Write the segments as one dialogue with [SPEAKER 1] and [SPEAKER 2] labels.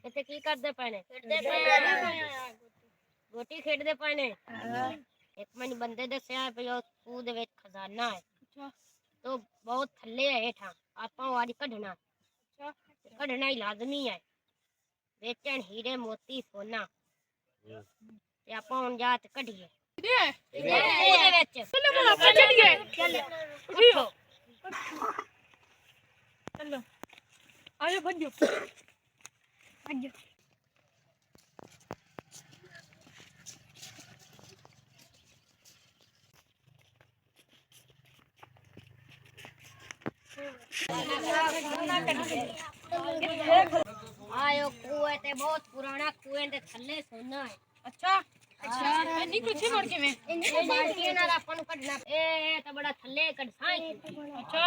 [SPEAKER 1] ਇੱਥੇ ਕੀ ਕਰਦੇ ਪਏ ਨੇ? ਗੋਟੀ ਖੇਡਦੇ ਪਏ ਨੇ। ਇੱਕ ਮੈਨੂੰ ਬੰਦੇ ਦੱਸਿਆ ਵੀ ਉਹ ਖੂਹ ਦੇ ਵਿੱਚ ਖਜ਼ਾਨਾ ਹੈ। तो बहुत थल्ले है हेठा आपा वाली कढ़ना कढ़ना ही लाजमी है बेचन हीरे मोती सोना ते आपा हुन जात कढ़िए ओदे विच चलो आपा चलिए चलो चलो आयो भज्जो भज्जो आयो कुएं ते बहुत पुराना कुएं दे थल्ले सोना है। अच्छा अच्छा नहीं कुछ मोड़ के में ये बाल्टी नाल आपन नु कढना ए तो बड़ा थल्ले कढसा है। अच्छा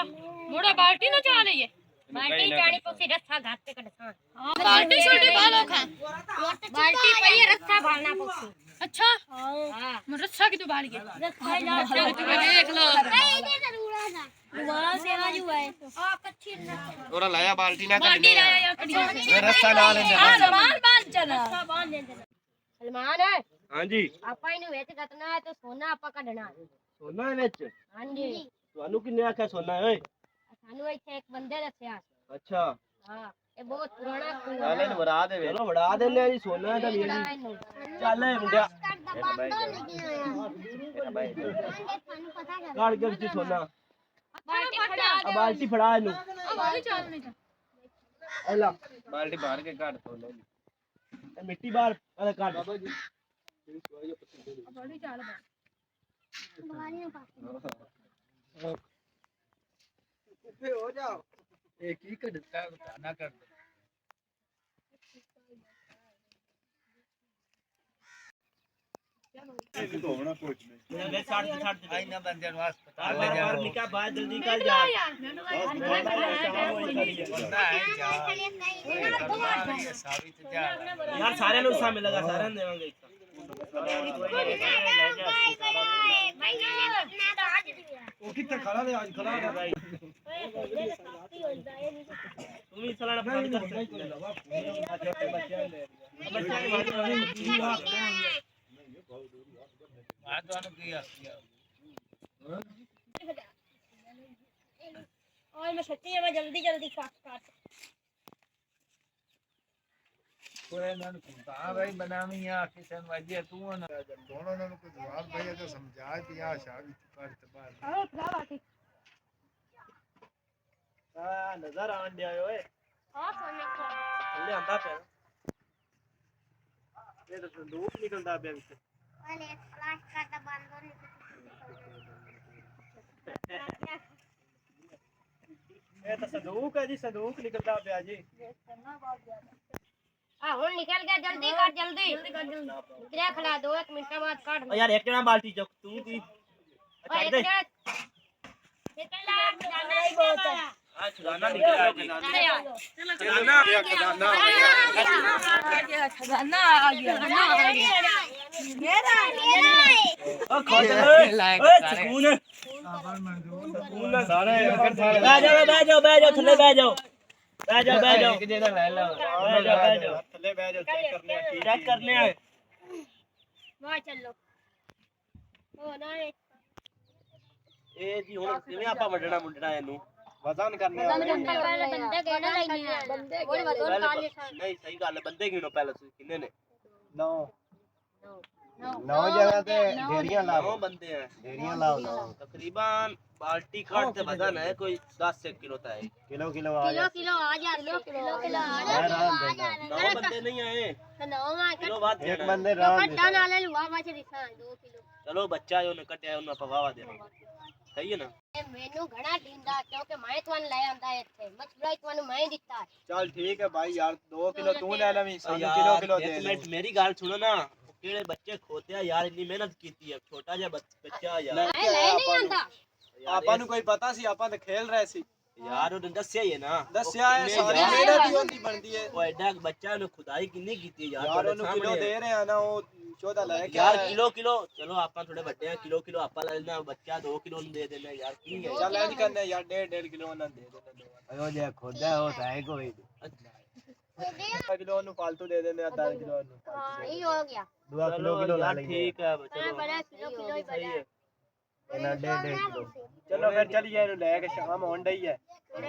[SPEAKER 1] मोड़ा बाल्टी ना चा रही है बाल्टी जानी पसी रस्सा घाट पे कढसा हां बाल्टी छोटी बालो खा बाल्टी पई रस्सा भालना पसी। अच्छा हां रस्सा की तो बाल गया रस्सा देख लो दुबारा सेवा जो है आ कच्ची
[SPEAKER 2] ओरा लाया बाल्टी ना
[SPEAKER 1] बाल्टी लाया
[SPEAKER 2] रस्सा ला लेंगे
[SPEAKER 1] हां सलमान बांध चला रस्सा बांध लेंगे सलमान है
[SPEAKER 2] हां जी
[SPEAKER 1] आपा इनु वेच कटना है तो सोना आपा कढना है
[SPEAKER 2] सोना है विच
[SPEAKER 1] हां जी
[SPEAKER 2] ਤੁਹਾਨੂੰ ਕਿੰਨੇ ਆਖਿਆ सोना है ओए
[SPEAKER 1] सानू इथे एक बंदे दसया
[SPEAKER 2] अच्छा
[SPEAKER 1] हां ये बहुत पुराना कुआं
[SPEAKER 2] नाले न वरा दे चलो वड़ा देने आ जी सोना है ਤਾਂ ਮੇਰੀ ਚੱਲ ਏ ਮੁੰਡਿਆ ਕਾੜ ਕੇ ਵਿੱਚ सोना बाल्टी फड़ा ਇਹਨੂੰ ਐਲਾ ਬਾਲਟੀ ਬਾਹਰ ਕੇ ਕੱਢ ਤੋ ਲੈ ਇਹ ਮਿੱਟੀ ਬਾਹਰ ਅਰੇ ਕੱਢ ਬਾਬਾ ਜੀ ਬਾਲਟੀ ਚਾਲ ਬਾ ਬਾਹਰ ਉੱਪੇ ਹੋ ਜਾਓ ਇਹ ਕੀ ਕੱਢਦਾ ਨਾ ਕਰ ਧੋਣਾ ਕੁਝ ਨਹੀਂ ਲੈ ਛੱਡ ਆਈ ਨਾ ਬੰਦੇ ਨੂੰ ਹਸਪਤਾਲ ਲੈ ਜਾ ਨਿਕਾ ਬਾਹਰ ਜਲਦੀ ਕਰ ਜਾ यार सारे नु सा मिलेगा सारे देवांगे ओ कितने खड़ा दे आज खड़ा है भाई तुम ही चलाना बंद कर
[SPEAKER 1] मैं सच्ची है मैं जल्दी जल्दी काट
[SPEAKER 3] कोई ना हां भाई बनावी या किसे वाजे तू ना दोनों ने को जवाब भैया तो समझा दिया शादी कर तबार
[SPEAKER 1] हां खराब आती
[SPEAKER 2] हां नजर आन दे ओए
[SPEAKER 1] हां सोने का
[SPEAKER 2] ले आंदा पे ये तो संदूक निकलदा पे विच
[SPEAKER 1] वाले फ्लैश का बंद होने
[SPEAKER 2] ये तो संदूक है जी संदूक निकलदा पे जी
[SPEAKER 1] हां हुन निकल गया जल्दी काट जल्दी इधर खला 2 मिनट बाद काट
[SPEAKER 2] यार एक जना बाल्टी चुक तू की
[SPEAKER 1] और एक जना निकला जाना ही बहुत है
[SPEAKER 2] आज खजाना निकला जी खजाना
[SPEAKER 1] खजाना आ गया मेरा
[SPEAKER 2] ओ खोज ओए सुकून सुकून सारे बैठ जाओ थल्ले बैठ जाओ एक जगह ले लो बैठ जाओ थल्ले बैठ जाओ चेक करने आए
[SPEAKER 1] वाह चलो ओ ना
[SPEAKER 2] ए जी हुन किवें आपा वडਣਾ ਮੁੰਡਣਾ ਇਹਨੂੰ ਵਜ਼ਨ ਕਰਨੇ
[SPEAKER 1] पहले बंदे कहना लेने हैं बंदे
[SPEAKER 2] नहीं सही गल बंदे गिनो पहले कितने ने
[SPEAKER 3] 9 9 जगह पे ढेरियां लाओ
[SPEAKER 2] 9 बंदे हैं
[SPEAKER 3] ढेरियां लाओ
[SPEAKER 2] तकरीबन बाल्टी खाट से वजन है कोई 10 से किलो तक है
[SPEAKER 3] किलो
[SPEAKER 1] किलो आ जा किलो आ जा
[SPEAKER 2] 9 बंदे नहीं आए किलो बात
[SPEAKER 3] एक बंदे राम
[SPEAKER 1] कट्टा नाले लुआ बाच दिखा 2 किलो
[SPEAKER 2] चलो बच्चा जो ने कटिया उन्हें पवावा दे सही है ना
[SPEAKER 1] मेनू घना दींदा क्योंकि मैं तुन ले आंदा इथे मछली तुन मैं दिता
[SPEAKER 3] चल ठीक है भाई यार 2 किलो तू ले लेवी सानू किलो दे
[SPEAKER 2] मिनट मेरी गल सुनो ना केड़े बच्चे खोते हैं यार इतनी मेहनत कीती है छोटा जा बच्चा यार
[SPEAKER 1] मैं ले नहीं आंदा
[SPEAKER 3] ਆਪਾਂ ਨੂੰ ਕੋਈ ਪਤਾ ਸੀ ਆਪਾਂ ਤਾਂ ਖੇਲ ਰਹੇ ਸੀ
[SPEAKER 2] यार ਉਹਨੇ ਦੱਸਿਆ ਹੀ ਹੈ ਨਾ
[SPEAKER 3] ਦੱਸਿਆ ਹੈ ਸਾਰੀ ਮਿਹਨਤ ਹੀ ਹੁੰਦੀ ਬਣਦੀ ਹੈ
[SPEAKER 2] ਉਹ ਐਡਾ ਬੱਚਾ ਨੂੰ ਖੁਦਾਈ ਕਿੰਨੀ ਕੀਤੀ
[SPEAKER 3] ਯਾਰ ਉਹਨੂੰ ਕਿਲੋ ਦੇ ਰਹੇ ਆ ਨਾ ਉਹ 14 ਲੈ ਕੇ
[SPEAKER 2] यार किलो चलो ਆਪਾਂ ਥੋੜੇ ਵੱਡੇ ਆ ਕਿਲੋ ਆਪਾਂ ਲੈ ਲੈਣਾ ਬੱਚਾ 2 ਕਿਲੋ ਨੂੰ ਦੇ ਦੇਣਾ ਯਾਰ ਕੀ ਹੈ
[SPEAKER 3] ਚੱਲ ਇੰਜ ਕਰਨੇ ਯਾਰ 1.5 ਕਿਲੋ ਉਹਨਾਂ ਦੇ ਦੇਣਾ ਉਹ ਜੇ ਖੁਦਾ ਹੋ ਤਾਂ ਹੈ ਕੋਈ किलो ਨੂੰ ਫालतू ਦੇ ਦਿੰਦੇ ਆ 10 ਕਿਲੋ ਨੂੰ
[SPEAKER 1] हाँ ये हो गया
[SPEAKER 3] 2 किलो ला
[SPEAKER 2] यार
[SPEAKER 3] लेंगे
[SPEAKER 2] ठीक है
[SPEAKER 1] मैं
[SPEAKER 2] चलो
[SPEAKER 1] बड़ा किलो ही
[SPEAKER 2] सही है
[SPEAKER 3] ਇਹਨਾਂ 1.5 किलो ਚਲੋ ਫਿਰ ਚੱਲੀਏ ਇਹਨੂੰ ਲੈ ਕੇ ਸ਼ਾਮ ਹੋਣ ਡਈ ਹੈ
[SPEAKER 2] और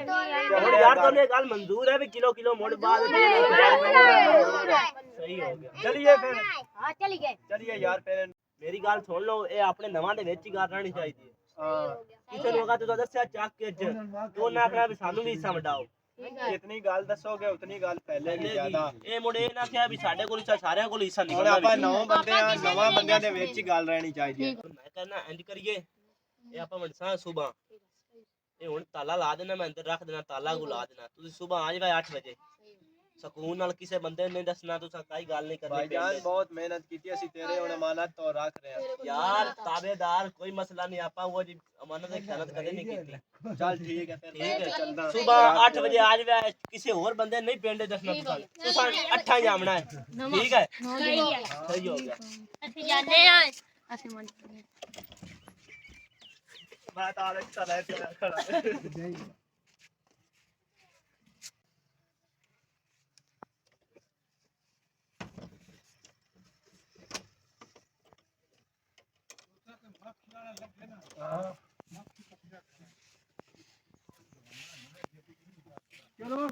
[SPEAKER 2] यार तो ये गल मंजूर है भी किलो किलो मोड़ बाद सही हो गया
[SPEAKER 3] ਚੱਲੀਏ ਫਿਰ
[SPEAKER 1] हाँ चली गए
[SPEAKER 3] ਚੱਲੀਏ ਯਾਰ ਫਿਰ
[SPEAKER 2] मेरी गल सुन लो ये अपने नवां दे विच ही गल रहनी चाहिए
[SPEAKER 3] ਹਾਂ
[SPEAKER 2] किसे लोगा तो दस्या चक के तो ना आखना भी सानू भी हिस्सा वडाओ
[SPEAKER 3] जितनी गल दसोगे उतनी गल फैलेगी ज्यादा
[SPEAKER 2] ਇਹ ਮੁੰਡੇ ਨਾ ਕਿਹਾ ਵੀ ਸਾਡੇ ਕੋਲ ਹਿੱਸਾ ਸਾਰਿਆਂ ਕੋਲ ਹਿੱਸਾ
[SPEAKER 3] ਹੁਣ ਆਪਾਂ 9 ਬੰਦੇ ਆ ਨਵਾਂ ਬੰਦਿਆਂ ਦੇ ਵਿੱਚ ਹੀ ਗੱਲ ਰਹਿਣੀ ਚਾਹੀਦੀ ਹੈ
[SPEAKER 2] ਮੈਂ ਕਹਿੰਦਾ ਇੰਜ ਕਰੀਏ ਇਹ ਆਪਾਂ ਵੰਡਸਾਂ ਸੁਬਾ ਇਹ ਹੁਣ ਤਾਲਾ ਲਾ ਦੇਣਾ ਮੈਂ ਅੰਦਰ ਰੱਖ ਦੇਣਾ ਤਾਲਾ ਕੋ ਲਾ ਦੇਣਾ ਤੁਸੀਂ ਸੁਬਾ ਆ ਜਾਵੇ 8 ਵਜੇ ਸਕੂਨ ਨਾਲ ਕਿਸੇ ਬੰਦੇ ਨੇ ਦੱਸਣਾ ਤੁਸੀਂ ਕੋਈ ਗੱਲ ਨਹੀਂ ਕਰਨੀ
[SPEAKER 3] ਭਾਈਜਾਨ ਬਹੁਤ ਮਿਹਨਤ ਕੀਤੀ ਅਸੀਂ ਤੇਰੇ ਹੁਣ ਅਮਾਨਤ ਤੋਂ ਰੱਖ ਰਹੇ ਹਾਂ
[SPEAKER 2] यार ताबेदार कोई मसला नहीं आपा वो जी अमानत की खयानत कदे नहीं की
[SPEAKER 3] ਚੱਲ ਠੀਕ ਹੈ ਫਿਰ
[SPEAKER 2] ठीक है
[SPEAKER 3] ਚੱਲਦਾ
[SPEAKER 2] सुबह 8 बजे आज वे किसी और बंदे नहीं पिंड दसना तुसा 8 ही आमना है ठीक है
[SPEAKER 1] सही है
[SPEAKER 2] सही हो गया
[SPEAKER 1] ਅਸੀਂ ਜਾਣੇ ਆ ਅਸੀਂ ਮੰਨ
[SPEAKER 2] मैं तो आलस चला है खड़ा
[SPEAKER 3] ਚਲੋ